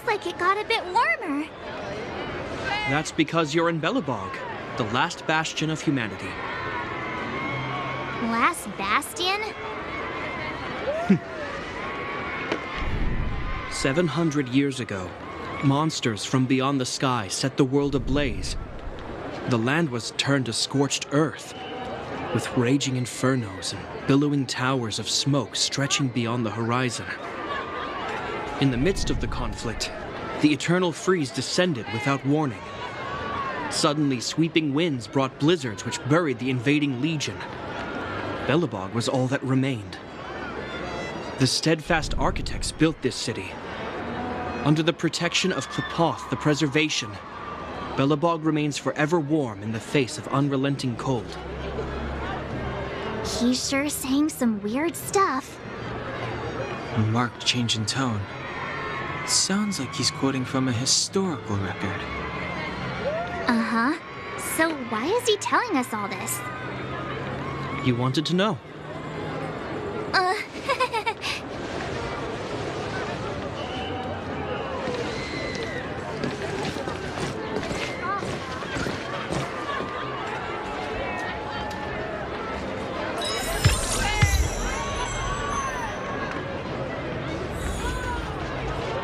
feels like it got a bit warmer. That's because you're in Belobog, the last bastion of humanity. Last bastion? 700 years ago, monsters from beyond the sky set the world ablaze. The land was turned to scorched earth, with raging infernos and billowing towers of smoke stretching beyond the horizon. In the midst of the conflict, the eternal freeze descended without warning. Suddenly, sweeping winds brought blizzards which buried the invading legion. Belobog was all that remained. The steadfast architects built this city. Under the protection of Qlipoth, the preservation, Belobog remains forever warm in the face of unrelenting cold. He's sure saying some weird stuff. A marked change in tone. Sounds like he's quoting from a historical record. Uh-huh. So why is he telling us all this? You wanted to know.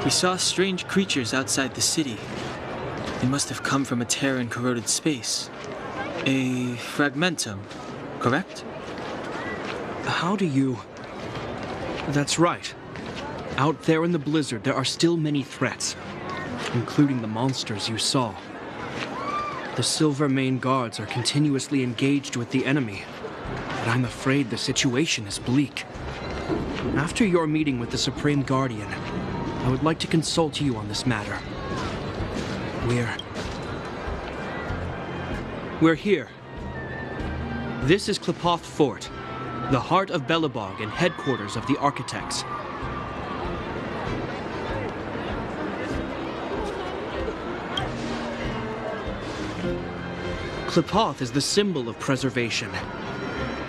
We saw strange creatures outside the city. They must have come from a tear in corroded space. A fragmentum, correct? How do you... That's right. Out there in the blizzard, there are still many threats, including the monsters you saw. The Silvermane guards are continuously engaged with the enemy, but I'm afraid the situation is bleak. After your meeting with the Supreme Guardian, I would like to consult you on this matter. We're here. This is Qlipoth Fort, the heart of Belobog and headquarters of the architects. Qlipoth is the symbol of preservation.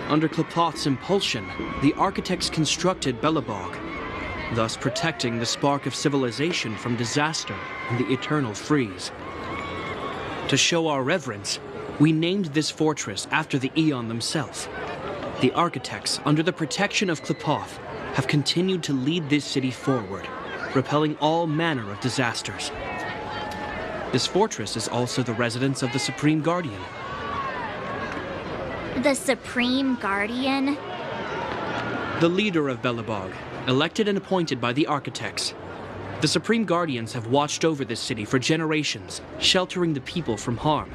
Under Qlipoth's impulsion, the architects constructed Belobog, thus protecting the spark of civilization from disaster and the eternal freeze. To show our reverence, we named this fortress after the Aeon themselves. The architects, under the protection of Qlipoth, have continued to lead this city forward, repelling all manner of disasters. This fortress is also the residence of the Supreme Guardian. The Supreme Guardian? The leader of Belobog, elected and appointed by the architects. The Supreme Guardians have watched over this city for generations, sheltering the people from harm.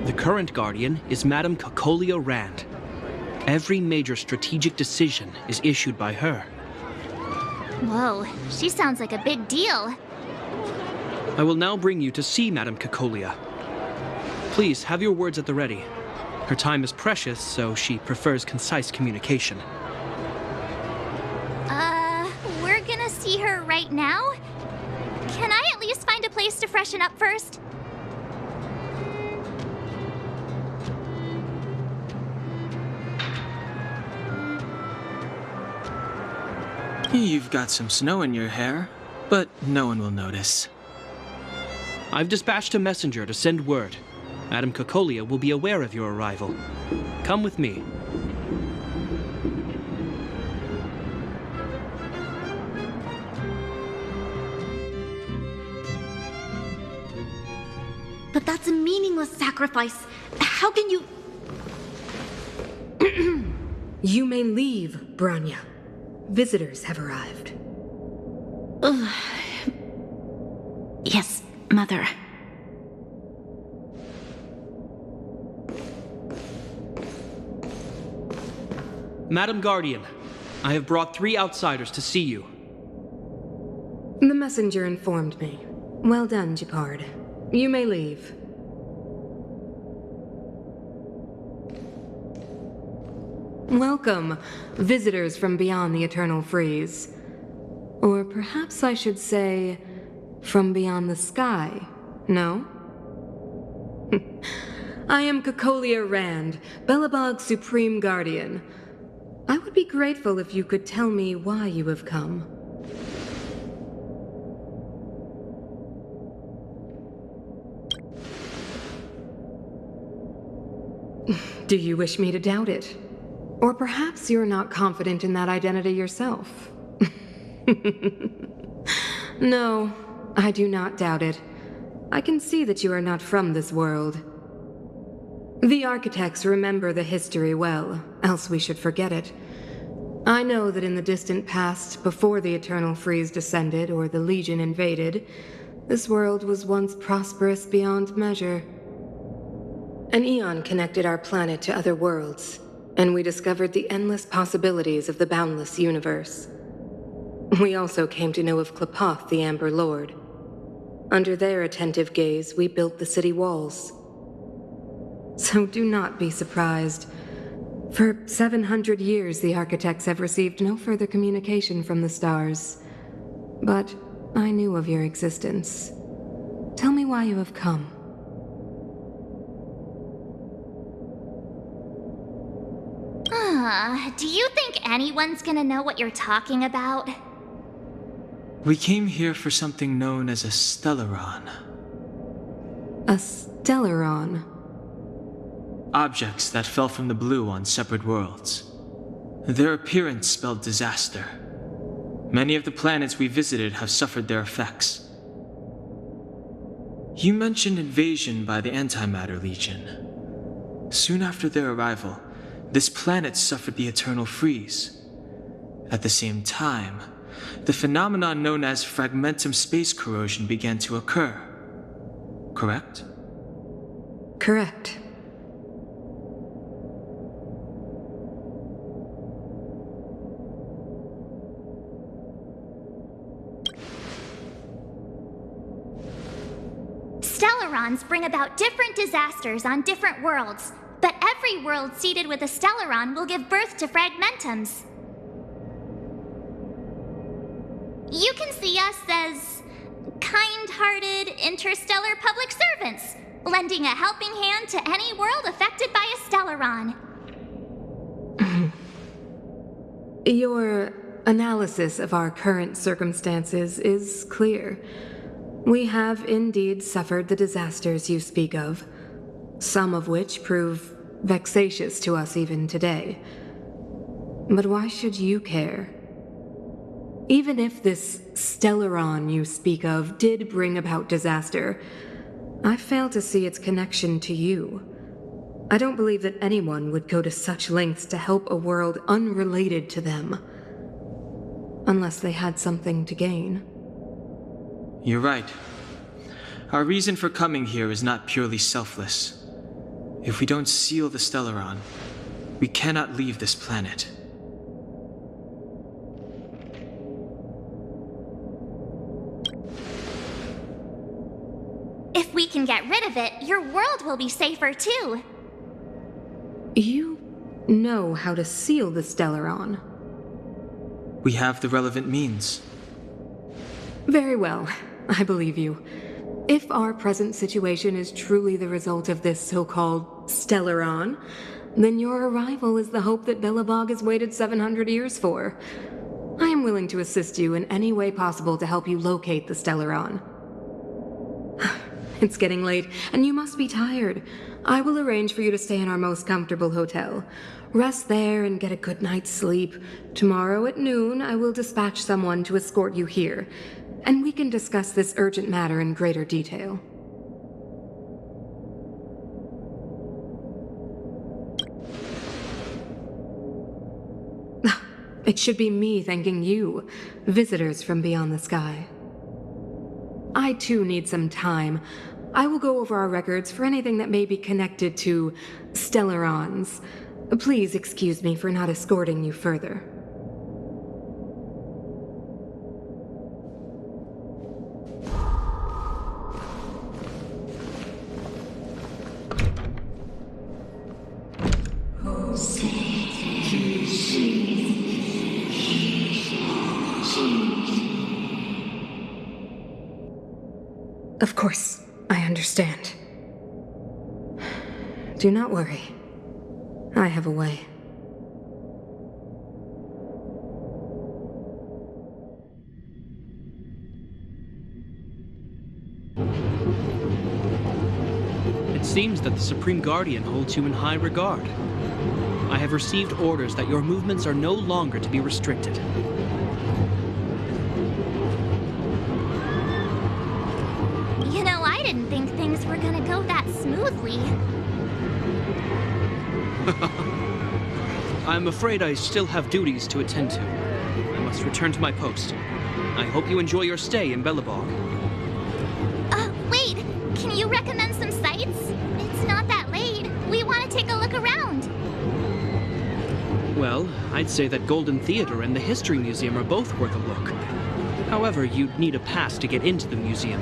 The current Guardian is Madame Cocolia Rand. Every major strategic decision is issued by her. Whoa, she sounds like a big deal. I will now bring you to see Madame Cocolia. Please, have your words at the ready. Her time is precious, so she prefers concise communication. We're gonna see her right now? Can I at least find a place to freshen up first? You've got some snow in your hair, but no one will notice. I've dispatched a messenger to send word. Madame Cocolia will be aware of your arrival. Come with me. But that's a meaningless sacrifice. How can you... You may leave, Branya. Visitors have arrived. Yes, Mother. Madam Guardian, I have brought 3 outsiders to see you. The messenger informed me. Well done, Gepard. You may leave. Welcome, visitors from beyond the eternal freeze. Or perhaps I should say, from beyond the sky, no? I am Cocolia Rand, Belobog's Supreme Guardian. I would be grateful if you could tell me why you have come. Do you wish me to doubt it? Or perhaps you're not confident in that identity yourself? No, I do not doubt it. I can see that you are not from this world. The architects remember the history well, else we should forget it. I know that in the distant past, before the Eternal Freeze descended or the Legion invaded, this world was once prosperous beyond measure. An eon connected our planet to other worlds, and we discovered the endless possibilities of the boundless universe. We also came to know of Klapoth, the Amber Lord. Under their attentive gaze, we built the city walls. So do not be surprised. For 700 years, the architects have received no further communication from the stars. But I knew of your existence. Tell me why you have come. Do you think anyone's gonna know what you're talking about? We came here for something known as a Stellaron. A Stellaron? Objects that fell from the blue on separate worlds. Their appearance spelled disaster. Many of the planets we visited have suffered their effects. You mentioned invasion by the Antimatter Legion. Soon after their arrival, this planet suffered the Eternal Freeze. At the same time, the phenomenon known as fragmentum space corrosion began to occur. Correct? Correct. Stellarons bring about different disasters on different worlds, but every world seeded with a Stellaron will give birth to fragmentums. You can see us as kind-hearted interstellar public servants, lending a helping hand to any world affected by a Stellaron. Your analysis of our current circumstances is clear. We have indeed suffered the disasters you speak of, some of which prove vexatious to us even today. But why should you care? Even if this Stellaron you speak of did bring about disaster, I fail to see its connection to you. I don't believe that anyone would go to such lengths to help a world unrelated to them, unless they had something to gain. You're right. Our reason for coming here is not purely selfless. If we don't seal the Stellaron, we cannot leave this planet. If we can get rid of it, your world will be safer too. You know how to seal the Stellaron. We have the relevant means. Very well, I believe you. If our present situation is truly the result of this so-called Stellaron, then your arrival is the hope that Belobog has waited 700 years for. I am willing to assist you in any way possible to help you locate the Stellaron. It's getting late, and you must be tired. I will arrange for you to stay in our most comfortable hotel. Rest there and get a good night's sleep. Tomorrow at noon, I will dispatch someone to escort you here, and we can discuss this urgent matter in greater detail. It should be me thanking you, visitors from beyond the sky. I too need some time. I will go over our records for anything that may be connected to Stellarons. Please excuse me for not escorting you further. Of course, I understand. Do not worry. I have a way. It seems that the Supreme Guardian holds you in high regard. I have received orders that your movements are no longer to be restricted. You know, I didn't think things were gonna go that smoothly. I'm afraid I still have duties to attend to. I must return to my post. I hope you enjoy your stay in Bellabog. Wait! Can you recommend some sites? It's not that late. We want to take a look around. Well, I'd say that Golden Theater and the History Museum are both worth a look. However, you'd need a pass to get into the museum.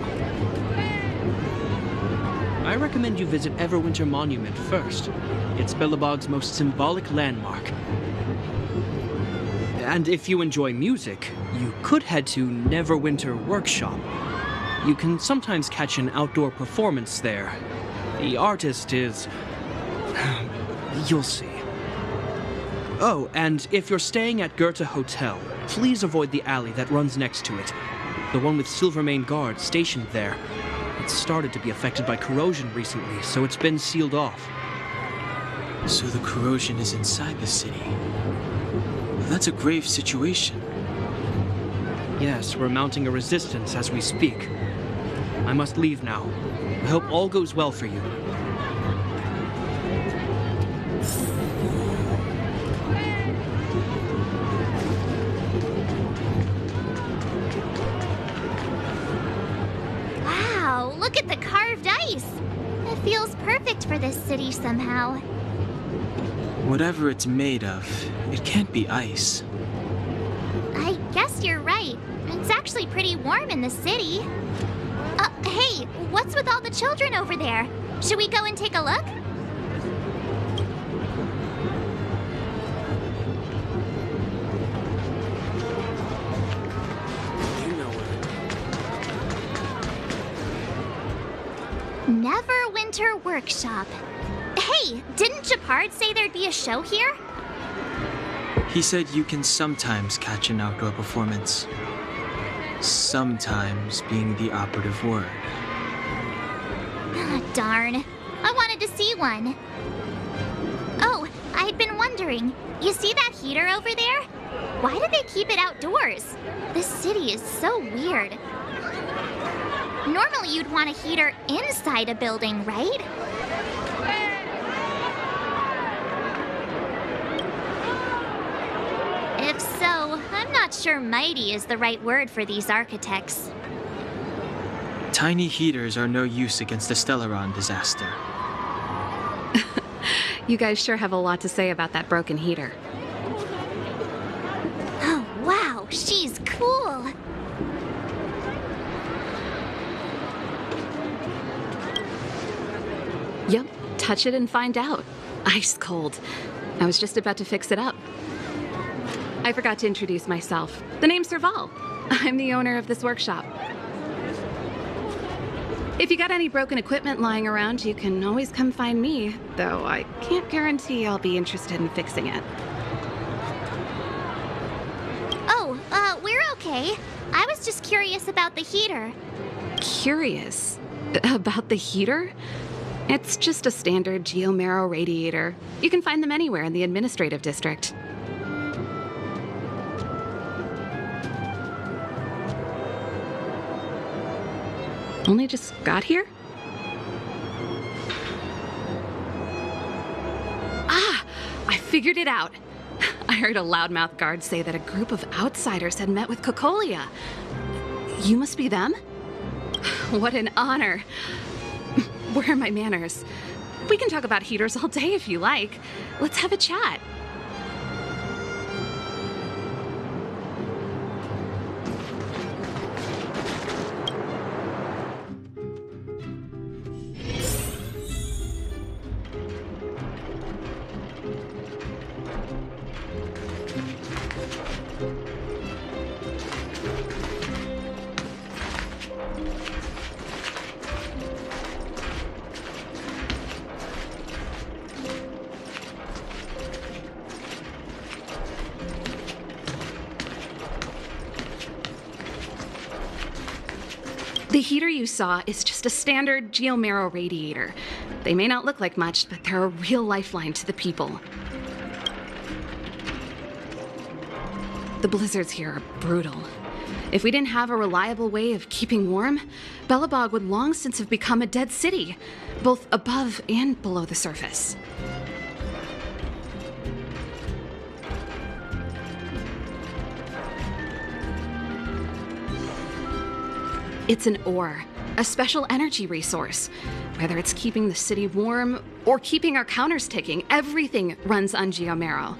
I recommend you visit Everwinter Monument first. It's Bellabog's most symbolic landmark. And if you enjoy music, you could head to Neverwinter Workshop. You can sometimes catch an outdoor performance there. The artist is... you'll see. Oh, and if you're staying at Goethe Hotel, please avoid the alley that runs next to it. The one with Silvermane guards stationed there. It's started to be affected by corrosion recently, so it's been sealed off. So the corrosion is inside the city. That's a grave situation. Yes, we're mounting a resistance as we speak. I must leave now. I hope all goes well for you. Wow, look at the carved ice. It feels perfect for this city somehow. Whatever it's made of, it can't be ice. I guess you're right. It's actually pretty warm in the city. Hey, what's with all the children over there? Should we go and take a look? Neverwinter Workshop. Hey, didn't Japard say there'd be a show here? He said you can sometimes catch an outdoor performance. Sometimes being the operative word. Ah, darn. I wanted to see one. Oh, I'd been wondering. You see that heater over there? Why do they keep it outdoors? This city is so weird. Normally you'd want a heater inside a building, right? If so, I'm not sure mighty is the right word for these architects. Tiny heaters are no use against the Stellaron disaster. You guys sure have a lot to say about that broken heater. Oh, wow, she's cool. Yep, touch it and find out. Ice cold. I was just about to fix it up. I forgot to introduce myself. The name's Serval. I'm the owner of this workshop. If you got any broken equipment lying around, you can always come find me, though I can't guarantee I'll be interested in fixing it. Oh, we're okay. I was just curious about the heater. Curious? About the heater? It's just a standard geomarrow radiator. You can find them anywhere in the administrative district. Only just got here? Ah! I figured it out. I heard a loudmouth guard say that a group of outsiders had met with Cocolia. You must be them? What an honor. Where are my manners? We can talk about heaters all day if you like. Let's have a chat. The heater you saw is just a standard geomarrow radiator. They may not look like much, but they're a real lifeline to the people. The blizzards here are brutal. If we didn't have a reliable way of keeping warm, Belobog would long since have become a dead city, both above and below the surface. It's an ore, a special energy resource. Whether it's keeping the city warm or keeping our counters ticking, everything runs on geomarrow.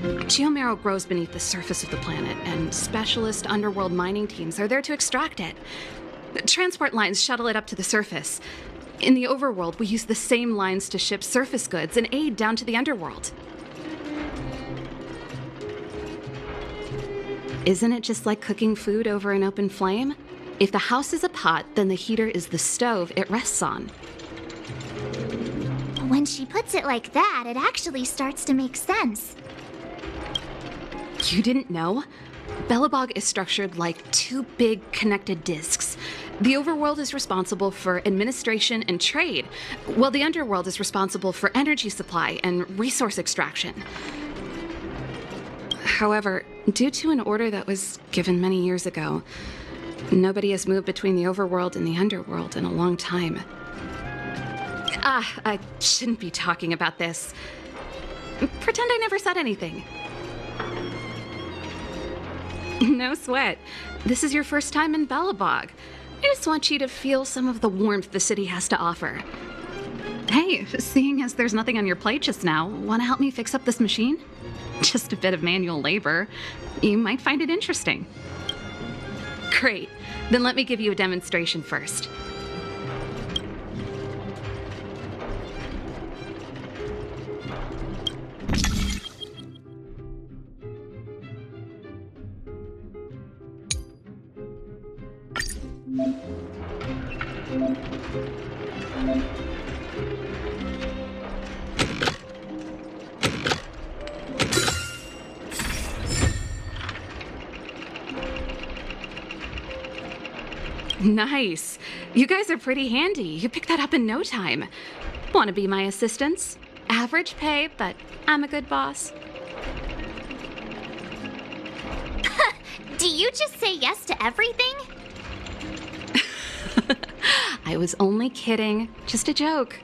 Geomarrow grows beneath the surface of the planet, and specialist underworld mining teams are there to extract it. Transport lines shuttle it up to the surface. In the overworld, we use the same lines to ship surface goods and aid down to the underworld. Isn't it just like cooking food over an open flame? If the house is a pot, then the heater is the stove it rests on. When she puts it like that, it actually starts to make sense. You didn't know? Belobog is structured like two big connected disks. The overworld is responsible for administration and trade, while the underworld is responsible for energy supply and resource extraction. However, due to an order that was given many years ago, nobody has moved between the overworld and the underworld in a long time. I shouldn't be talking about this. Pretend I never said anything. No sweat. This is your first time in Belobog. I just want you to feel some of the warmth the city has to offer. Hey, seeing as there's nothing on your plate just now, want to help me fix up this machine? Just a bit of manual labor. You might find it interesting. Great. Then let me give you a demonstration first. Nice. You guys are pretty handy. You picked that up in no time. Want to be my assistants? Average pay, but I'm a good boss. Do you just say yes to everything? I was only kidding. Just a joke.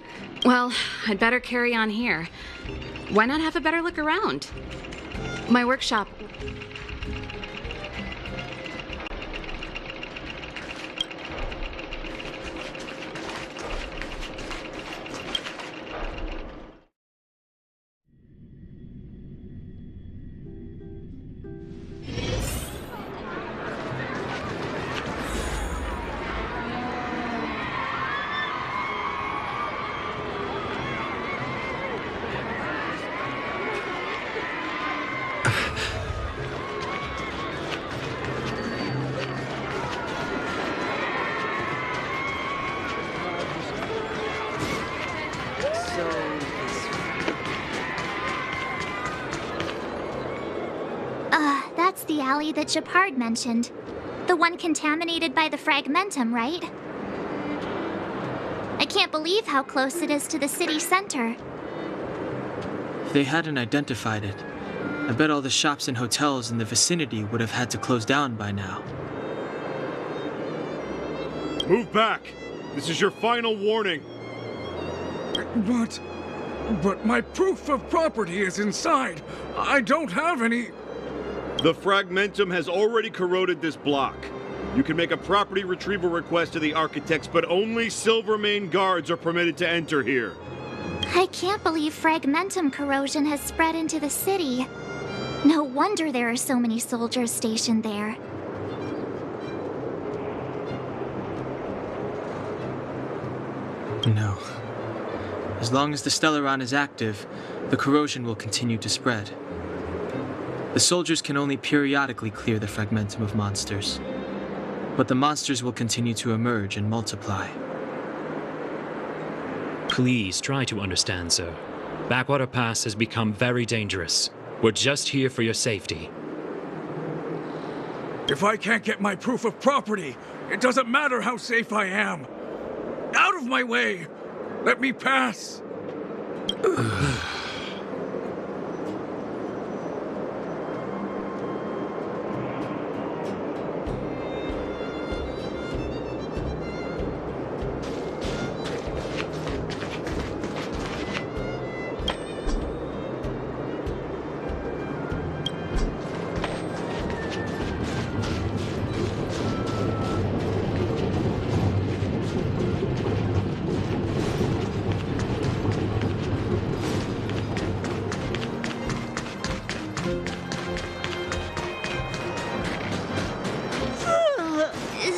Well, I'd better carry on here. Why not have a better look around? My workshop. That's the alley that Shepard mentioned. The one contaminated by the fragmentum, right? I can't believe how close it is to the city center. If they hadn't identified it, I bet all the shops and hotels in the vicinity would have had to close down by now. Move back! This is your final warning! But my proof of property is inside. I don't have any... The fragmentum has already corroded this block. You can make a property retrieval request to the architects, but only Silvermane guards are permitted to enter here. I can't believe fragmentum corrosion has spread into the city. No wonder there are so many soldiers stationed there. No. As long as the Stellaron is active, the corrosion will continue to spread. The soldiers can only periodically clear the fragmentum of monsters, but the monsters will continue to emerge and multiply. Please try to understand, sir. Backwater Pass has become very dangerous. We're just here for your safety. If I can't get my proof of property, it doesn't matter how safe I am. Out of my way! Let me pass!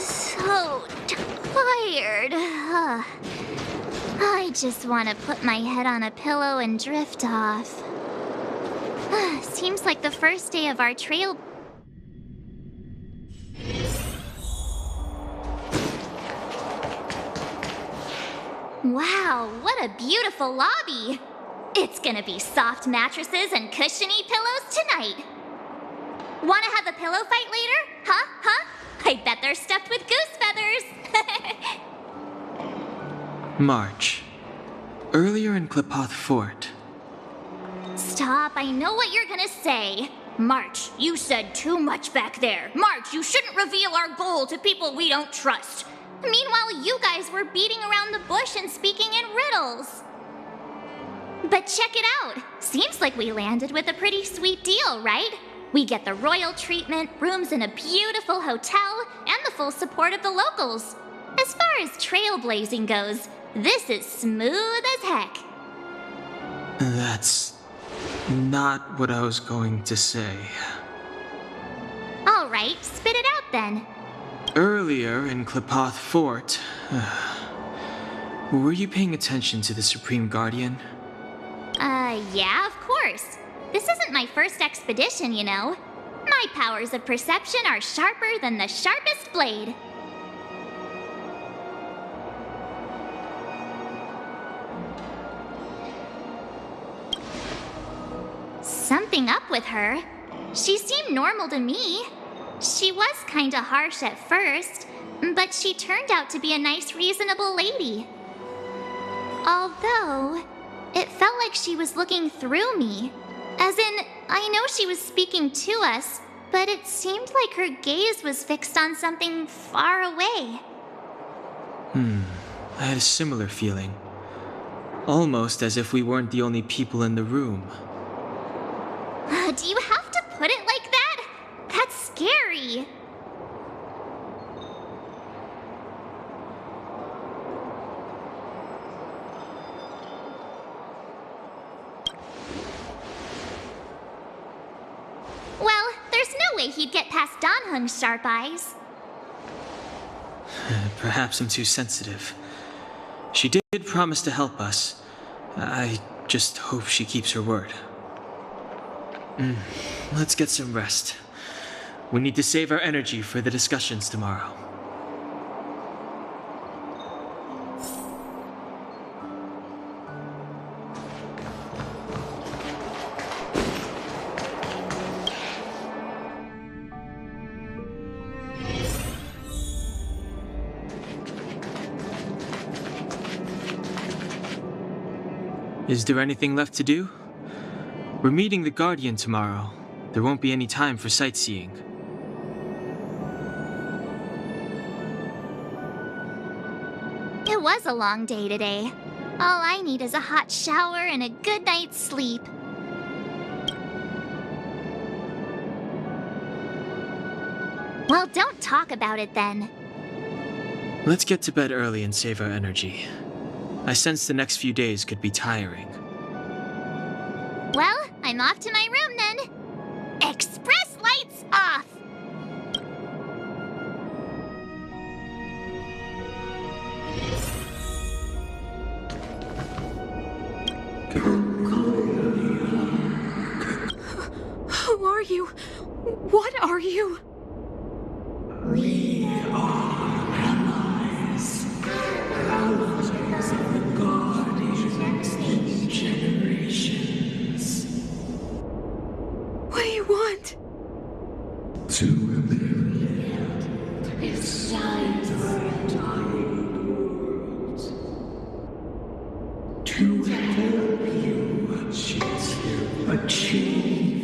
So tired. I just want to put my head on a pillow and drift off. Seems like the first day of our trail. Wow, what a beautiful lobby! It's gonna be soft mattresses and cushiony pillows tonight. Wanna have a pillow fight later? Huh? I bet they're stuffed with goose feathers. March. Earlier in Klipoth Fort. Stop, I know what you're gonna say. March, you said too much back there. March, you shouldn't reveal our goal to people we don't trust. Meanwhile, you guys were beating around the bush and speaking in riddles. But check it out. Seems like we landed with a pretty sweet deal, right? We get the royal treatment, rooms in a beautiful hotel, and the full support of the locals. As far as trailblazing goes, this is smooth as heck. That's not what I was going to say. All right, spit it out then. Earlier in Klipoth Fort, were you paying attention to the Supreme Guardian? Yeah, of course. This isn't my first expedition, you know. My powers of perception are sharper than the sharpest blade. Something up with her. She seemed normal to me. She was kinda harsh at first, but she turned out to be a nice, reasonable lady. Although, it felt like she was looking through me. As in, I know she was speaking to us, but it seemed like her gaze was fixed on something far away. I had a similar feeling. Almost as if we weren't the only people in the room. Do you have to put it like that? That's scary. Well, there's no way he'd get past Danhung's sharp eyes. Perhaps I'm too sensitive. She did promise to help us. I just hope she keeps her word. Let's get some rest. We need to save our energy for the discussions tomorrow. Is there anything left to do? We're meeting the Guardian tomorrow. There won't be any time for sightseeing. It was a long day today. All I need is a hot shower and a good night's sleep. Well, don't talk about it then. Let's get to bed early and save our energy. I sense the next few days could be tiring. Well, I'm off to my room then. Express lights off! Who are you? What are you? We are allies. Allies of the Guardians in generations. What do you want? To rebellion. beside your dying world to help you achieve